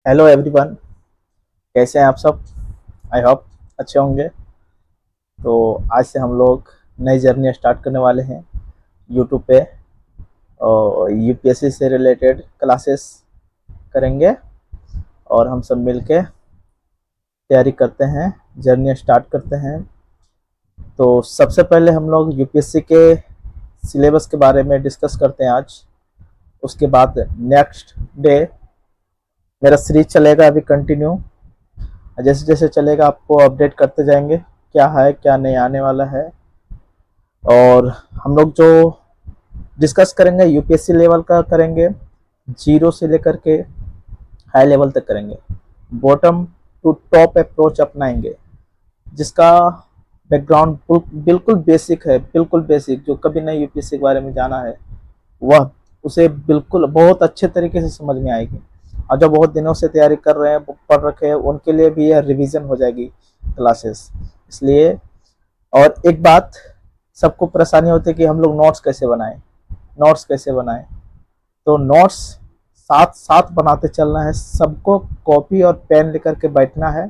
Hello everyone. कैसे हैं आप सब? आई होप अच्छे होंगे। तो आज से हम लोग नई जर्नी स्टार्ट करने वाले हैं यूट्यूब पे, और यूपीएससी से रिलेटेड क्लासेस करेंगे और हम सब मिलके तैयारी करते हैं, जर्नी स्टार्ट करते हैं। तो सबसे पहले हम लोग यूपीएससी के सिलेबस के बारे में डिस्कस करते हैं आज। उसके बाद नेक्स्ट डे मेरा सीरीज चलेगा अभी कंटिन्यू। जैसे जैसे चलेगा आपको अपडेट करते जाएंगे क्या है क्या नहीं आने वाला है। और हम लोग जो डिस्कस करेंगे यूपीएससी लेवल का करेंगे, जीरो से लेकर के हाई लेवल तक करेंगे। बॉटम टू टॉप अप्रोच अपनाएंगे, जिसका बैकग्राउंड बिल्कुल बेसिक है, बिल्कुल बेसिक। जो कभी नहीं यूपीएससी के बारे में जाना है वह उसे बिल्कुल बहुत अच्छे तरीके से समझ में आएगी। और जो बहुत दिनों से तैयारी कर रहे हैं, पढ़ रखे हैं, उनके लिए भी यह रिवीजन हो जाएगी क्लासेस। इसलिए और एक बात सबको परेशानी होती है कि हम लोग नोट्स कैसे बनाएं, नोट्स कैसे बनाएं। तो नोट्स साथ साथ बनाते चलना है, सबको कॉपी और पेन लेकर के बैठना है,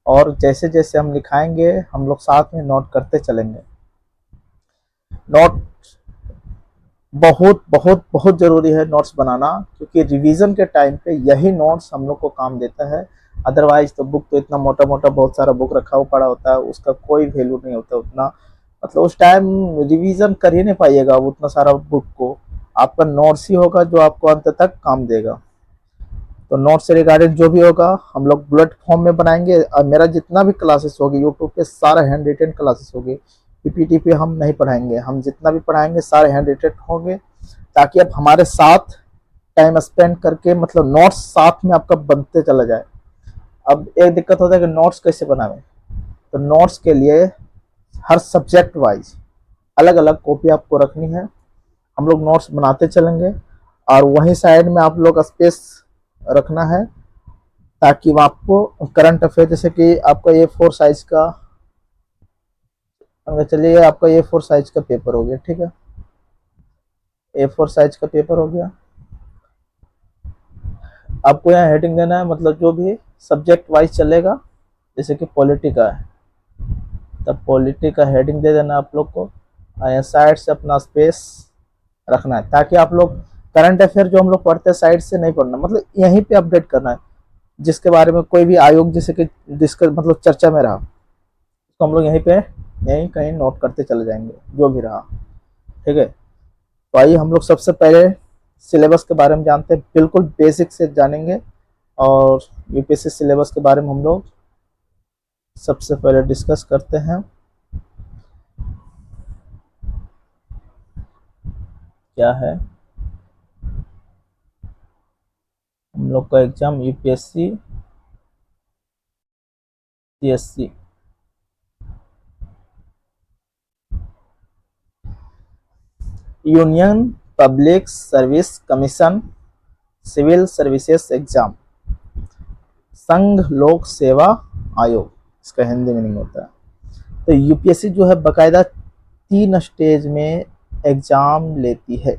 और जैसे जैसे हम लिखाएंगे हम लोग साथ में नोट करते चलेंगे। नोट बहुत बहुत बहुत ज़रूरी है नोट्स बनाना, क्योंकि रिवीजन के टाइम पे यही नोट्स हम लोग को काम देता है। अदरवाइज तो बुक तो इतना मोटा मोटा बहुत सारा बुक रखा हुआ पड़ा होता है, उसका कोई वैल्यू नहीं होता उतना। मतलब उस टाइम रिवीजन कर ही नहीं पाइएगा उतना सारा बुक को। आपका नोट्स ही होगा जो आपको अंत तक काम देगा। तो नोट्स से रिगार्डेड जो भी होगा हम लोग बुलेट फॉर्म में बनाएंगे। और मेरा जितना भी क्लासेस होगी यूट्यूब पे सारा हैंड रिटेन क्लासेस होगी। पीपीटी पे हम नहीं पढ़ाएंगे, हम जितना भी पढ़ाएंगे सारे हैंड रिटेन होंगे, ताकि आप हमारे साथ टाइम स्पेंड करके मतलब नोट्स साथ में आपका बनते चला जाए। अब एक दिक्कत होता है कि नोट्स कैसे बनावे। तो नोट्स के लिए हर सब्जेक्ट वाइज अलग अलग कॉपी आपको रखनी है। हम लोग नोट्स बनाते चलेंगे, और वहीं साइड में आप लोग स्पेस रखना है, ताकि वो आपको करंट अफेयर, जैसे कि आपका ए फोर साइज का, चलिए आपका ए फोर साइज का पेपर हो गया, ठीक है। ए फोर साइज का पेपर हो गया। आपको यहाँ हेडिंग देना है, मतलब जो भी सब्जेक्ट वाइज चलेगा। जैसे कि पॉलिटी का है, तब पॉलिटी का हेडिंग दे देना आप लोग को, और यहाँ साइड से अपना स्पेस रखना है, ताकि आप लोग करंट अफेयर जो हम लोग पढ़ते हैं साइड से नहीं पढ़ना, मतलब यहीं पे अपडेट करना है। जिसके बारे में कोई भी आयोग जैसे कि डिस्कस मतलब चर्चा में रहा, तो हम लोग यहीं पे यहीं कहीं नोट करते चले जाएंगे जो भी रहा, ठीक है। तो आइए हम लोग सबसे पहले सिलेबस के बारे में जानते हैं, बिल्कुल बेसिक से जानेंगे। और यूपीएससी सिलेबस के बारे में हम लोग सबसे पहले डिस्कस करते हैं। क्या है हम लोग का exam? UPSC CSE, union public service commission civil services exam, संघ लोक सेवा आयोग, इसका हिंदी मीनिंग होता है। तो यूपीएससी जो है बकायदा 3 स्टेज में एग्जाम लेती है,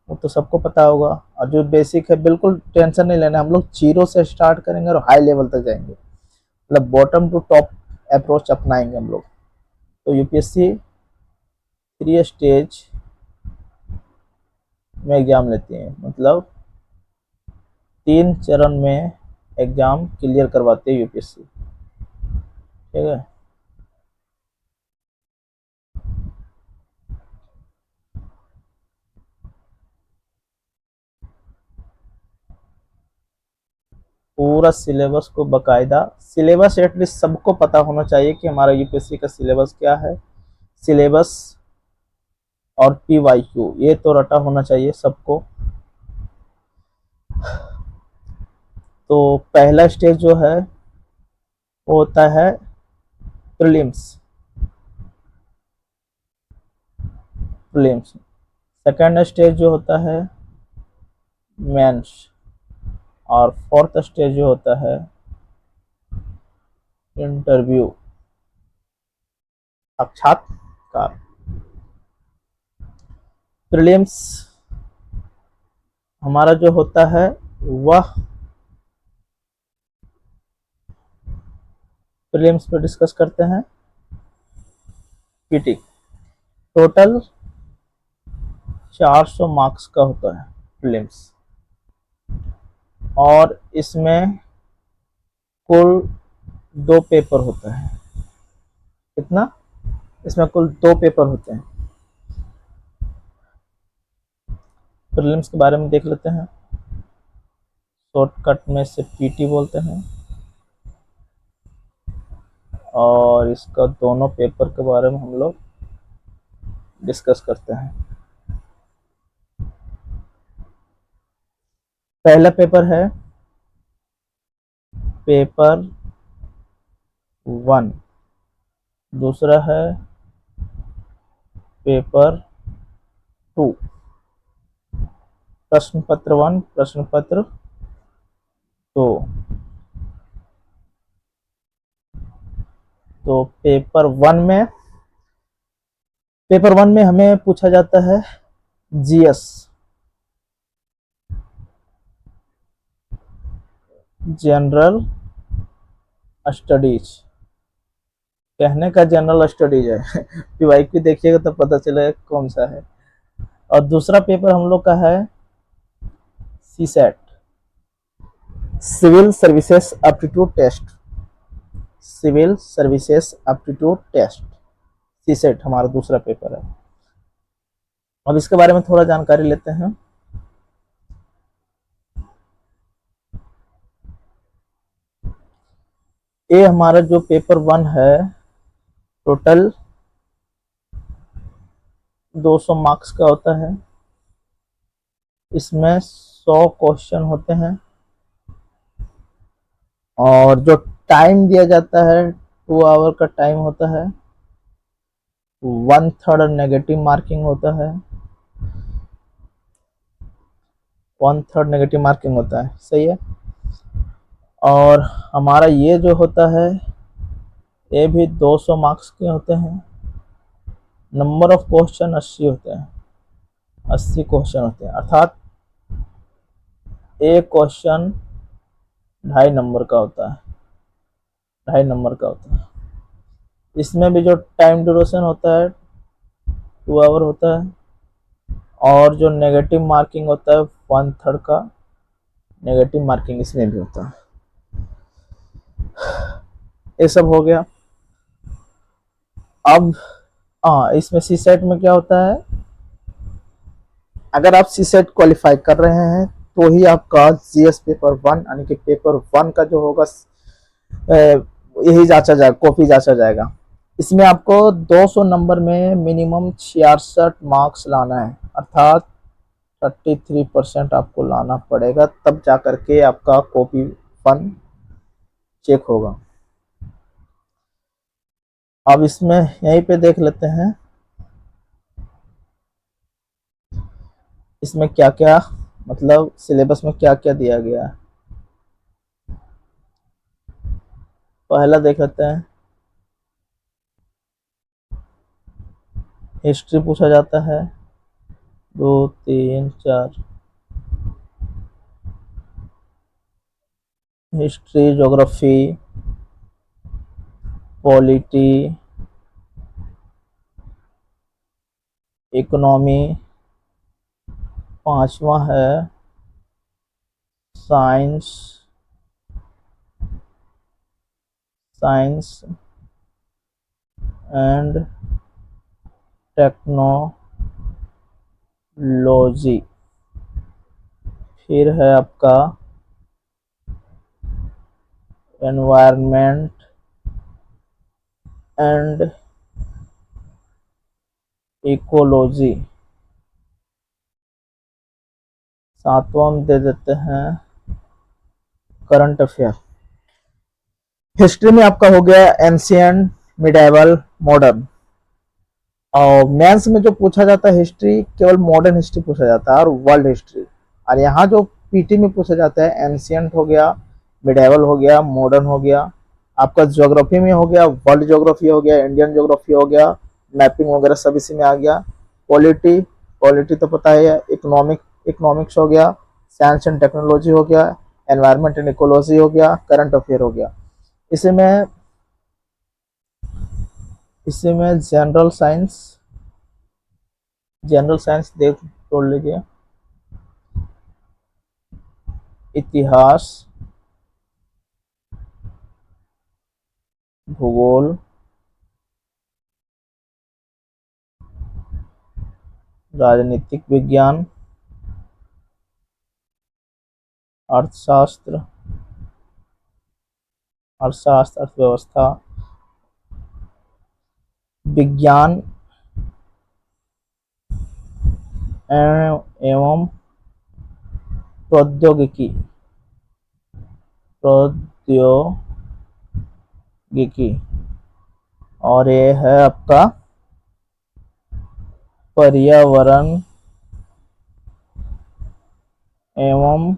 वो तो सबको पता होगा। और जो बेसिक है बिल्कुल टेंशन नहीं लेना, हम लोग जीरो से स्टार्ट करेंगे और हाई लेवल तक जाएंगे, मतलब बॉटम टू टॉप अप्रोच अपनाएंगे हम लोग। तो यूपीएससी 3 स्टेज में एग्जाम लेती है, मतलब 3 चरण में एग्जाम क्लियर करवाती है यूपीएससी, ठीक है। पूरा सिलेबस को बकायदा, सिलेबस एटलीस्ट सबको पता होना चाहिए कि हमारा यूपीएससी का सिलेबस क्या है। सिलेबस और पीवाईक्यू ये तो रटा होना चाहिए सबको। तो पहला स्टेज जो है वो होता है प्रीलिम्स, प्रीलिम्स। सेकेंड स्टेज जो होता है मेंस, और फोर्थ स्टेज जो होता है इंटरव्यू, साक्षात्कार। प्रीलिम्स हमारा जो होता है वह प्रीलिम्स पे डिस्कस करते हैं। पीटी टोटल 400 मार्क्स का होता है प्रीलिम्स, और इसमें कुल 2 पेपर होता है। कितना? इसमें कुल 2 पेपर होते हैं। प्रीलिम्स के बारे में देख लेते हैं। शॉर्टकट में से पीटी बोलते हैं, और इसका दोनों पेपर के बारे में हम लोग डिस्कस करते हैं। पहला पेपर है पेपर 1, दूसरा है पेपर 2। प्रश्न पत्र 1, प्रश्न पत्र 2। तो पेपर 1 में हमें पूछा जाता है जीएस, जनरल स्टडीज। कहने का जनरल स्टडीज है पीवाईक्यू देखिएगा तो पता चलेगा कौन सा है। और दूसरा पेपर हम लोग का है CSAT, civil services aptitude test. Civil services aptitude test, CSAT हमारा दूसरा पेपर है। अब इसके बारे में थोड़ा जानकारी लेते हैं। ये हमारा जो पेपर 1 है टोटल 200 मार्क्स का होता है। इसमें 100 क्वेश्चन होते हैं, और जो टाइम दिया जाता है 2 आवर का टाइम होता है। 1/3 नेगेटिव मार्किंग होता है, 1/3 नेगेटिव मार्किंग होता है, सही है। और हमारा ये जो होता है ये भी 200 मार्क्स के होते हैं। नंबर ऑफ क्वेश्चन 80 होते हैं, 80 क्वेश्चन होते हैं, अर्थात एक क्वेश्चन 2.5 नंबर का होता है, 2.5 नंबर का होता है। इसमें भी जो टाइम ड्यूरेशन होता है 2 आवर होता है, और जो नेगेटिव मार्किंग होता है 1/3 का नेगेटिव मार्किंग इसमें भी होता है। ये सब हो गया। अब इसमें सी सेट में क्या होता है, अगर आप सी सेट क्वालिफाई कर रहे हैं तो ही आपका जीएस पेपर 1 यानी कि पेपर 1 का जो होगा यही जांचा जाएगा, कॉपी जांचा जाएगा। इसमें आपको 200 नंबर में मिनिमम 66 मार्क्स लाना है, अर्थात 33% आपको लाना पड़ेगा, तब जा करके आपका कॉपी 1 चेक होगा। अब इसमें यहीं पे देख लेते हैं इसमें क्या क्या, मतलब सिलेबस में क्या क्या दिया गया है। पहला देख लेते हैं, हिस्ट्री पूछा जाता है 2 3 4। History, geography, polity, economy. 5वां है साइंस, एंड टेक्नोलॉजी। फिर है आपका एनवायरनमेंट एंड इकोलॉजी। 7वां में दे देते हैं करंट अफेयर। हिस्ट्री में आपका हो गया एंशियंट, मिडाइवल, मॉडर्न। और मेंस में जो पूछा जाता है हिस्ट्री, केवल मॉडर्न हिस्ट्री पूछा जाता है और वर्ल्ड हिस्ट्री। और यहाँ जो पीटी में पूछा जाता है एंशियंट हो गया, मिडाइवल हो गया, मॉडर्न हो गया। आपका ज्योग्राफी में हो गया वर्ल्ड ज्योग्राफी हो गया, इंडियन ज्योग्राफी हो गया, मैपिंग वगैरह सब इसी में आ गया। पॉलिटी तो पता है, इकोनॉमिक्स हो गया, साइंस एंड टेक्नोलॉजी हो गया, एनवायरनमेंट एंड इकोलॉजी हो गया, करंट अफेयर हो गया। इसमें इसी में जनरल साइंस देख छोड़ लीजिए, इतिहास, भूगोल, राजनीतिक विज्ञान, अर्थशास्त्र, अर्थव्यवस्था, विज्ञान एवं प्रौद्योगिकी, प्रौद्योगिकी, और ये है आपका पर्यावरण एवं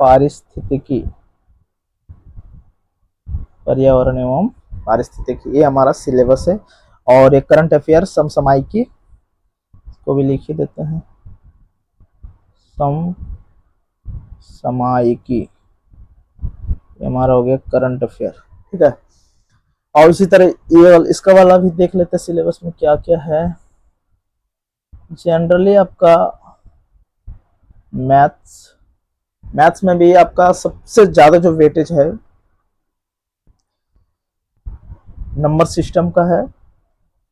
पारिस्थितिकी, पर्यावरण एवं पारिस्थितिकी, ये हमारा सिलेबस है। और एक करंट अफेयर समसामयिकी को भी लिख ही देते हैं, समसामयिकी, ये हमारा हो गया करंट अफेयर, ठीक है। और इसी तरह ये इसका वाला भी देख लेते हैं सिलेबस में क्या क्या है। जनरली आपका मैथ्स में भी आपका सबसे ज्यादा जो वेटेज है नंबर सिस्टम का है,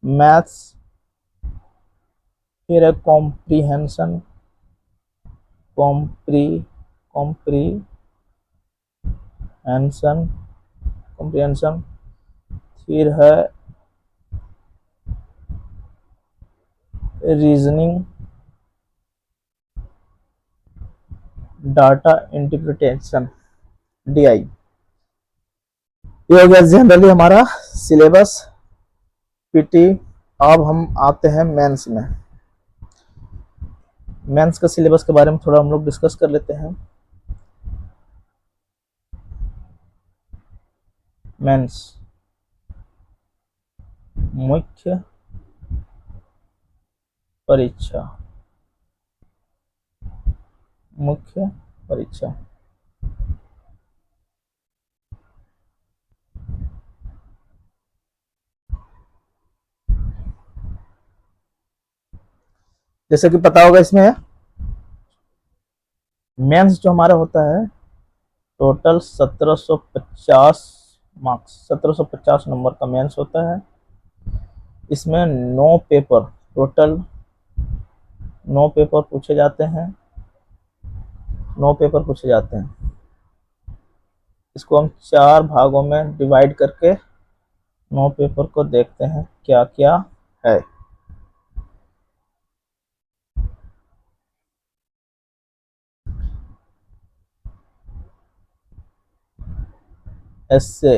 मैथ्स, फिर है कॉम्प्रीहेंशन, कॉम्प्रीहेंशन, फिर है रीजनिंग, डाटा इंटरप्रिटेशन, डीआई। ये हो गया जनरली हमारा सिलेबस पीटी। अब हम आते हैं मेंस में। मेंस का सिलेबस के बारे में थोड़ा हम लोग डिस्कस कर लेते हैं। मेंस मुख्य परीक्षा, मुख्य परीक्षा, जैसे कि पता होगा इसमें मेंस जो हमारा होता है टोटल 1750 मार्क्स, 1750 नंबर का मेंस होता है। इसमें 9 पेपर, टोटल 9 पेपर पूछे जाते हैं, 9 पेपर पूछे जाते हैं। इसको हम 4 भागों में डिवाइड करके 9 पेपर को देखते हैं क्या क्या है। एस्से,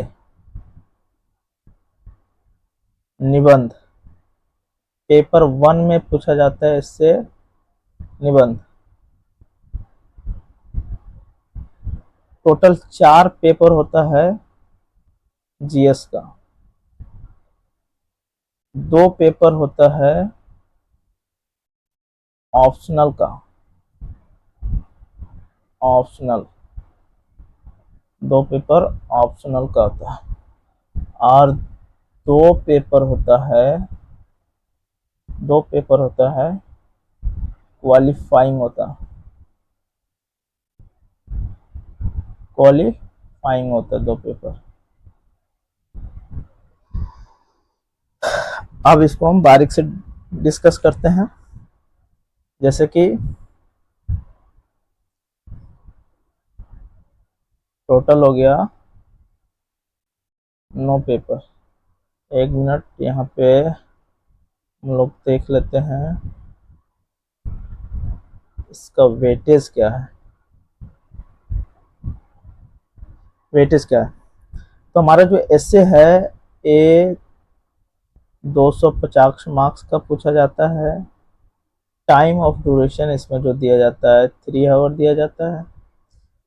निबंध, पेपर 1 में पूछा जाता है इससे निबंध। टोटल 4 पेपर होता है जीएस का, 2 पेपर होता है ऑप्शनल का, ऑप्शनल, 2 पेपर ऑप्शनल का होता है, और 2 पेपर होता है, 2 पेपर होता है क्वालिफाइंग होता है, क्वालिफाइंग होता है 2 पेपर। अब इसको हम बारीक से डिस्कस करते हैं। जैसे कि टोटल हो गया 9 पेपर। 1 मिनट यहाँ पे हम लोग देख लेते हैं इसका वेटेज क्या है, वेटेज क्या है। तो हमारा जो एसे है ये 250 मार्क्स का पूछा जाता है। टाइम ऑफ ड्यूरेशन इसमें जो दिया जाता है 3 आवर दिया जाता है।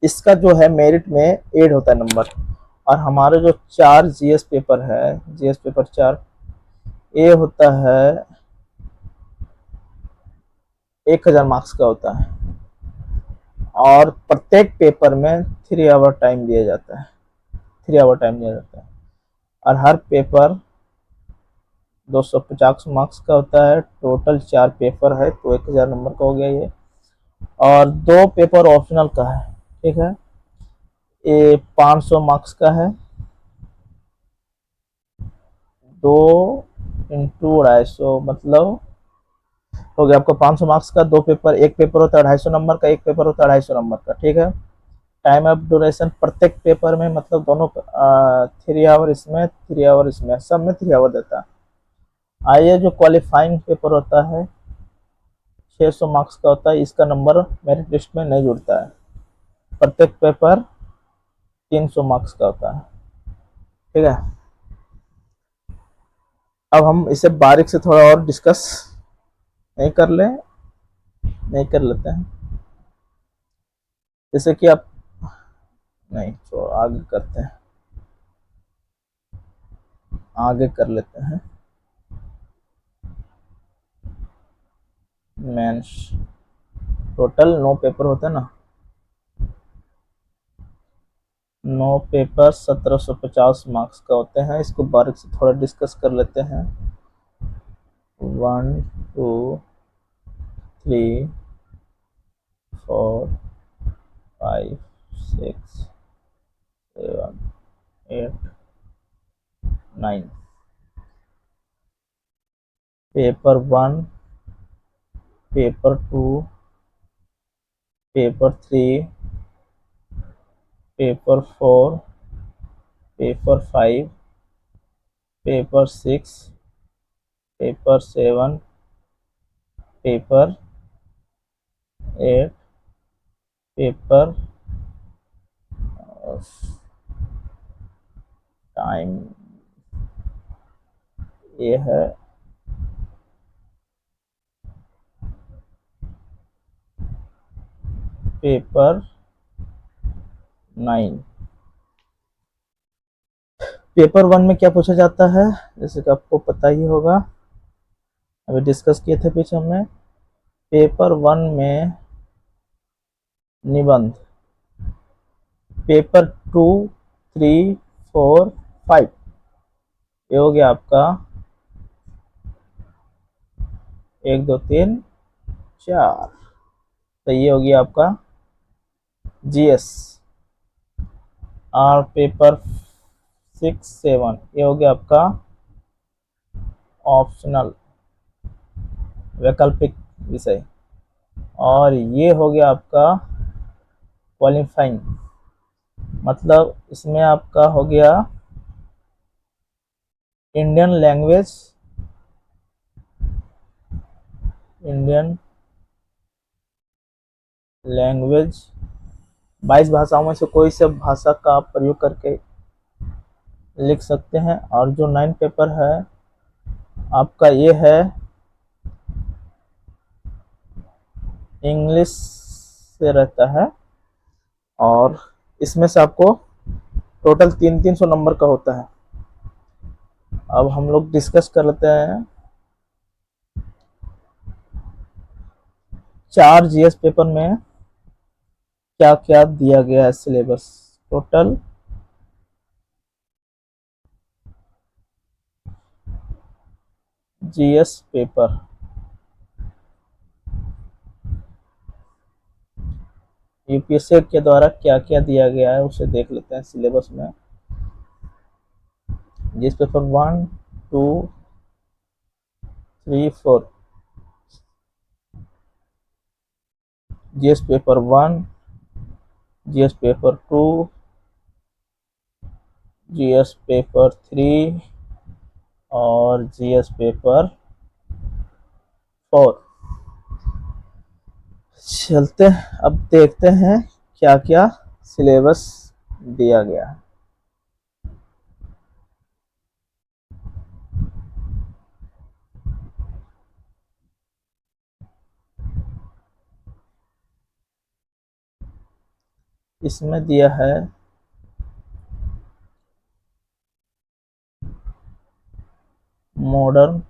इसका जो है मेरिट में ऐड होता है नंबर। और हमारे जो 4 जीएस पेपर है, जीएस पेपर 4, ये होता है 1000 मार्क्स का होता है, और प्रत्येक पेपर में 3 आवर टाइम दिया जाता है, 3 आवर टाइम दिया जाता है। और हर पेपर 250 मार्क्स का होता है। टोटल 4 पेपर है तो 1000 नंबर का हो गया ये। और 2 पेपर ऑप्शनल का है, ठीक है। ये 500 मार्क्स का है। 2 इंटू 250 मतलब हो गया आपको 500 मार्क्स का 2 पेपर। एक पेपर होता है 250 नंबर का, एक पेपर होता है 250 नंबर का, ठीक है। टाइम ऑफ ड्यूरेशन प्रत्येक पेपर में मतलब दोनों 3 आवर इसमें 3 आवर इसमें, सब में 3 आवर देता है। आइए जो क्वालिफाइंग पेपर होता है 600 मार्क्स का होता है, इसका नंबर मेरिट लिस्ट में नहीं जुड़ता है। प्रत्येक पेपर 300 मार्क्स का होता है, ठीक है। अब हम इसे बारीक से थोड़ा और डिस्कस नहीं कर ले नहीं कर लेते हैं, जैसे कि आप नहीं तो आगे करते हैं, आगे कर लेते हैं। मेंस टोटल 9 पेपर होते हैं ना, 9 पेपर 1750 मार्क्स का होते हैं। इसको बारीक से थोड़ा डिस्कस कर लेते हैं। 1 2 3 4 5 6 7 8 9। Paper 1, paper 2, paper 3, paper 4, paper 5, paper 6, paper 7, paper 8, paper time ये है पेपर 9। पेपर 1 में क्या पूछा जाता है, जैसे कि आपको पता ही होगा, अभी डिस्कस किए थे पीछे हमने। पेपर 1 में निबंध। पेपर 2 3 4 5 ये हो गया आपका 1 2 3 4। तो ये हो गया आपका जीएस। और पेपर 6 7 ये हो गया आपका ऑप्शनल वैकल्पिक विषय। और ये हो गया आपका क्वालिफाइंग, मतलब इसमें आपका हो गया इंडियन लैंग्वेज, इंडियन लैंग्वेज 22 भाषाओं में से कोई से भाषा का आप प्रयोग करके लिख सकते हैं। और जो 9 पेपर है आपका ये है इंग्लिश से रहता है। और इसमें से आपको टोटल 300 नंबर का होता है। अब हम लोग डिस्कस कर लेते हैं 4 जीएस पेपर में क्या क्या दिया गया है syllabus. Total GS paper UPSC के द्वारा क्या क्या दिया गया है उसे देख लेते हैं सिलेबस में। GS paper 1 2 3 4। GS paper 1, GS paper 2, GS paper 3 और जीएस पेपर 4। चलते अब देखते हैं क्या क्या सिलेबस दिया गया है। इसमें दिया है मॉडर्न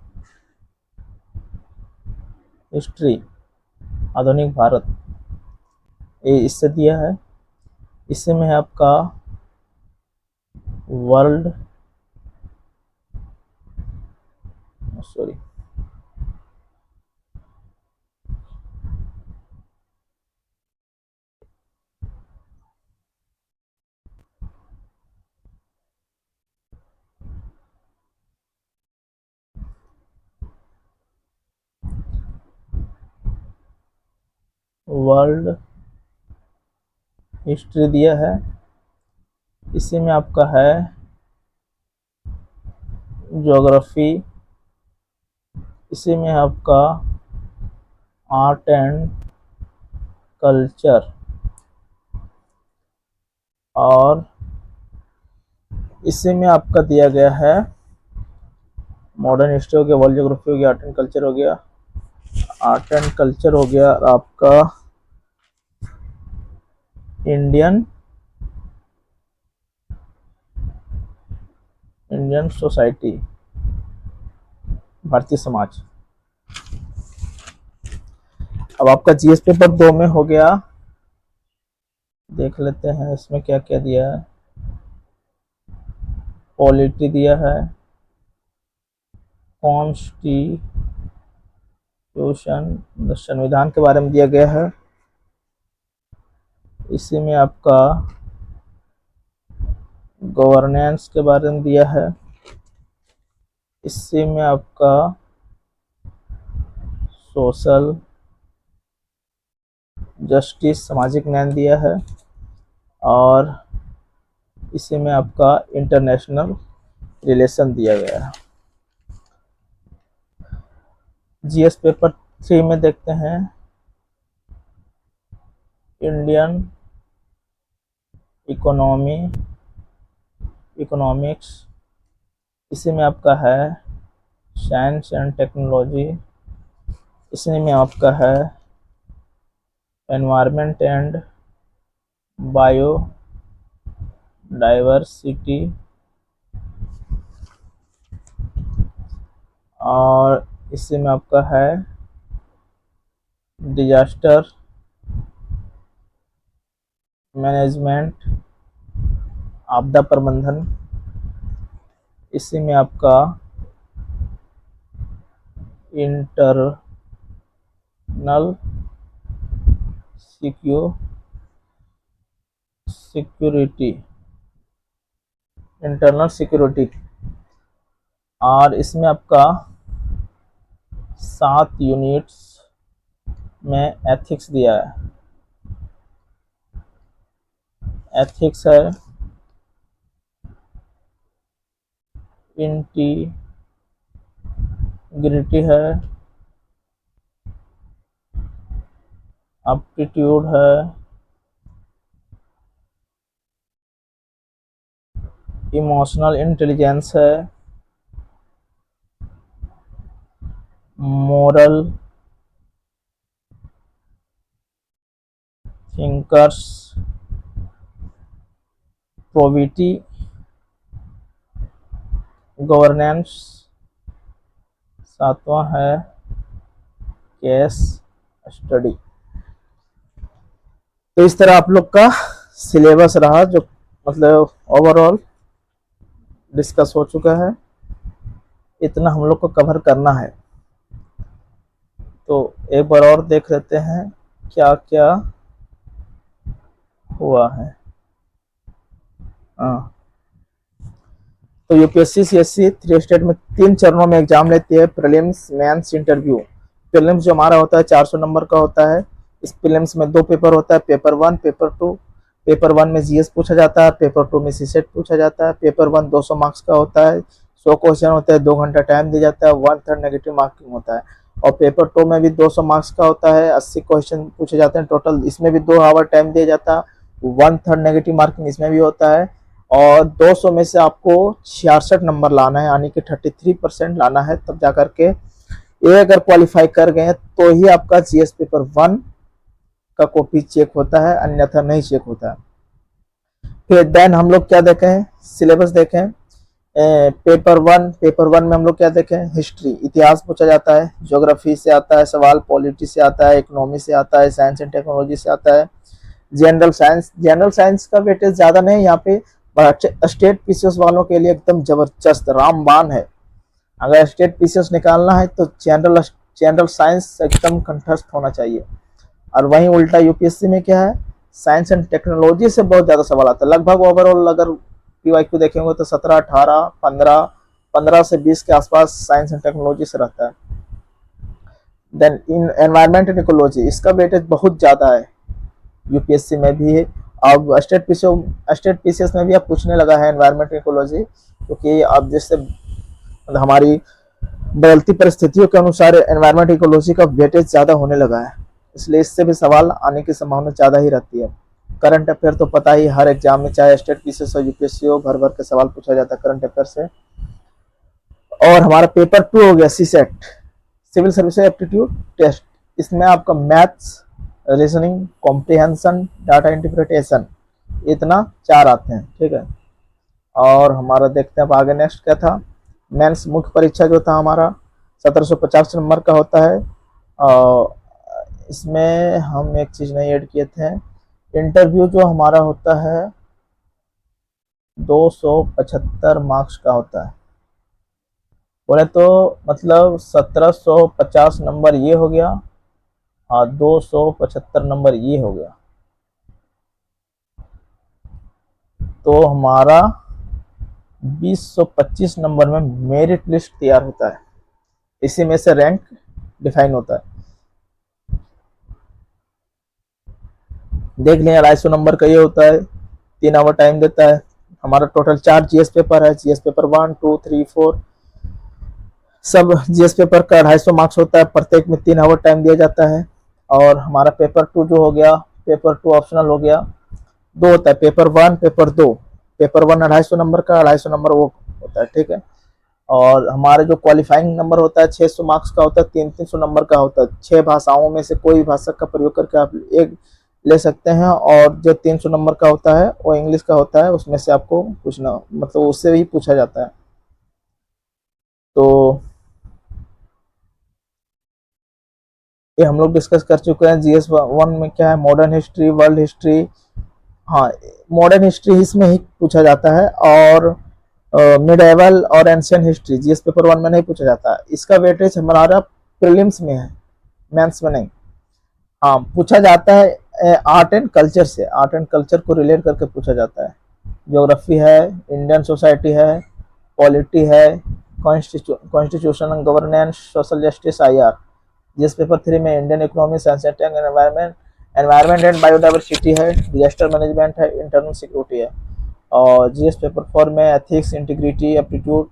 हिस्ट्री, आधुनिक भारत, ये इससे दिया है। इसमें है आपका वर्ल्ड सॉरी, वर्ल्ड हिस्ट्री दिया है, इसी में आपका है ज्योग्राफी, इसी में आपका आर्ट एंड कल्चर, और इसी में आपका दिया गया है मॉडर्न हिस्ट्री हो गया, वर्ल्ड ज्योग्राफी हो गया, आर्ट एंड कल्चर हो गया, आर्ट एंड कल्चर हो गया आपका इंडियन सोसाइटी, भारतीय समाज। अब आपका जीएस पेपर 2 में हो गया, देख लेते हैं इसमें क्या क्या दिया है। पॉलिटी दिया है, कॉन्स्टिट्यूशन संविधान के बारे में दिया गया है, इसी में आपका गवर्नेंस के बारे में दिया है, इसी में आपका सोशल जस्टिस सामाजिक न्याय दिया है, और इसी में आपका इंटरनेशनल रिलेशन दिया गया है। जीएस पेपर 3 में देखते हैं इंडियन इकोनॉमिक्स, इसी में आपका है साइंस एंड टेक्नोलॉजी, इसी में आपका है एनवायरनमेंट एंड बायो डाइवर्सिटी, और इसी में आपका है डिजास्टर मैनेजमेंट, आपदा प्रबंधन, इसी में आपका इंटरनल सिक्योरिटी, और इसमें आपका 7 यूनिट्स में एथिक्स दिया है। एथिक्स है इंटीग्रिटी है, एप्टीट्यूड है, इमोशनल इंटेलिजेंस है, मोरल थिंकर्स, प्रोबिटी, गवर्नेंस, 7वां है केस स्टडी। तो इस तरह आप लोग का सिलेबस रहा, जो मतलब ओवरऑल डिस्कस हो चुका है, इतना हम लोग को कवर करना है। तो एक बार और देख लेते हैं क्या क्या हुआ है। हाँ, तो यूपीएससी सीएससी 3 स्टेट में 3 चरणों में एग्जाम लेती है, प्रीलिम्स मेंस इंटरव्यू। प्रीलिम्स जो हमारा होता है 400 नंबर का होता है। इस प्रीलिम्स में 2 पेपर होता है, पेपर 1 पेपर 2। पेपर 1 में जीएस पूछा जाता है, पेपर 2 में सीसेट पूछा जाता है। पेपर 1 200 मार्क्स का होता है, 100 क्वेश्चन होता है, 2 घंटा टाइम दिया जाता है, 1/3 नेगेटिव मार्किंग होता है। और पेपर 2 में भी 200 मार्क्स का होता है, 80 क्वेश्चन पूछे जाते हैं टोटल, इसमें भी 2 आवर टाइम दिया जाता है, 1/3 नेगेटिव मार्किंग इसमें भी होता है। और 200 में से आपको 66 नंबर लाना है, यानी कि 33% लाना है, तब जाकर के ये अगर क्वालिफाई कर गए तो ही आपका जीएस पेपर 1 का कॉपी चेक होता है, अन्यथा नहीं चेक होता है। फिर देन हम लोग क्या देखें, सिलेबस देखें। पेपर 1 में हम लोग क्या देखें, हिस्ट्री इतिहास पूछा जाता है, ज्योग्राफी से आता है सवाल, पॉलिटी से आता है, इकोनॉमी से आता है, साइंस एंड टेक्नोलॉजी से आता है, जनरल साइंस का वेटेज ज्यादा नहीं यहाँ पे, स्टेट पीसीएस वालों के लिए एकदम जबरदस्त रामबाण है। अगर स्टेट पीसीएस निकालना है तो जनरल साइंस एकदम कंठस्थ होना चाहिए। और वहीं उल्टा यूपीएससी में क्या है, साइंस एंड टेक्नोलॉजी से बहुत ज़्यादा सवाल आता है। लगभग ओवरऑल अगर पीवाईक्यू देखेंगे तो 17, 18, 15, 15 से 20 के आसपास साइंस एंड टेक्नोलॉजी से रहता है। Then in environment and ecology, इसका वेटेज बहुत ज़्यादा है यूपीएससी में भी है। अब स्टेट पीसीएस में भी अब पूछने लगा है एनवायरमेंट इकोलॉजी, क्योंकि अब जैसे हमारी बदलती परिस्थितियों के अनुसार एनवायरमेंट इकोलॉजी का वेटेज ज़्यादा होने लगा है, इसलिए इससे भी सवाल आने की संभावना ज़्यादा ही रहती है। करंट अफेयर तो पता ही, हर एग्जाम में चाहे स्टेट पीसीएस हो यूपीएससी हो, भर भर के सवाल पूछा जाता है करंट अफेयर से। और हमारा पेपर 2 हो गया CSAT, civil service aptitude test. इसमें आपका maths, reasoning, comprehension, data interpretation, इतना 4 आते हैं, ठीक है। और हमारा देखते हैं अब आगे नेक्स्ट क्या था। मेंस मुख्य परीक्षा जो था हमारा 1750 नंबर का होता है। और इसमें हम एक चीज़ नहीं ऐड किए थे, इंटरव्यू जो हमारा होता है 275 मार्क्स का होता है। बोले तो मतलब 1750 नंबर ये हो गया और 275 नंबर ये हो गया, तो हमारा 2025 नंबर में मेरिट लिस्ट तैयार होता है। इसी में से रैंक डिफाइन होता है। देख लें 250 नंबर का ये होता है, 3 आवर टाइम देता है। हमारा टोटल 4 जीएस पेपर है, जीएस पेपर 1, 2, 3, 4 सब जीएस पेपर का 250 मार्क्स होता है, प्रत्येक में 3 आवर टाइम दिया जाता है। और हमारा पेपर 2 जो हो गया, पेपर 2 ऑप्शनल हो गया, 2 होता है, पेपर 1, पेपर 2। पेपर 1 250 नंबर का, 250 नंबर वो होता है, ठीक है। और हमारे जो क्वालिफाइंग नंबर होता है 600 मार्क्स का होता है, 300 नंबर का होता है। 6 भाषाओं में से कोई भाषा का प्रयोग करके आप एक ले सकते हैं, और जो 300 नंबर का होता है वो इंग्लिश का होता है, उसमें से आपको पूछना, मतलब उससे ही पूछा जाता है। तो ये हम लोग डिस्कस कर चुके हैं। जीएस 1 में क्या है, मॉडर्न हिस्ट्री, वर्ल्ड हिस्ट्री। हाँ, मॉडर्न हिस्ट्री इसमें ही पूछा जाता है, और मिडेवल और एंशियंट हिस्ट्री जीएस पेपर 1 में नहीं पूछा जाता। इसका वेटेज हमारा प्रीलिम्स में है, मेंस में नहीं। हाँ, पूछा जाता है आर्ट एंड कल्चर से, आर्ट एंड कल्चर को रिलेट करके पूछा जाता है। ज्योग्राफी है, इंडियन सोसाइटी है, पॉलिटी है, constitution and governance, social justice, IR. GS paper 3 में Indian economy, science and environment, environment and biodiversity है, डिजास्टर मैनेजमेंट है, इंटरनल सिक्योरिटी है। और जीएस पेपर 4 में ethics, integrity, aptitude,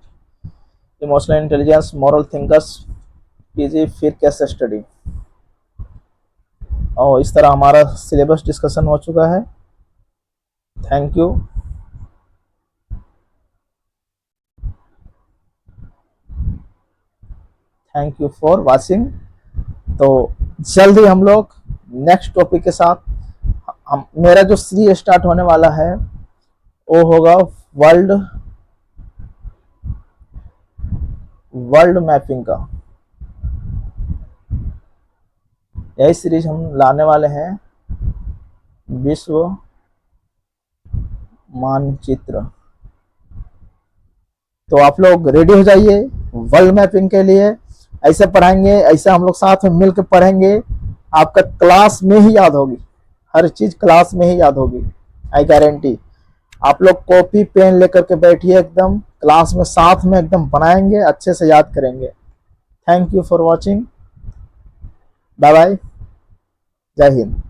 emotional intelligence, moral thinkers, PG, फिर case study. और इस तरह हमारा सिलेबस डिस्कशन हो चुका है। Thank you. Thank you for watching. तो जल्द ही हम लोग नेक्स्ट टॉपिक के साथ, मेरा जो सीरीज स्टार्ट होने वाला है वो होगा वर्ल्ड मैपिंग का। यही सीरीज हम लाने वाले हैं, विश्व मानचित्र। तो आप लोग रेडी हो जाइए वर्ल्ड मैपिंग के लिए। ऐसे पढ़ाएंगे, ऐसे हम लोग साथ में मिलकर पढ़ेंगे, आपका क्लास में ही याद होगी, हर चीज क्लास में ही याद होगी, आई गारंटी। आप लोग कॉपी पेन लेकर के बैठिए, एकदम क्लास में साथ में एकदम बनाएंगे, अच्छे से याद करेंगे। Thank you for watching, bye bye, जय हिंद।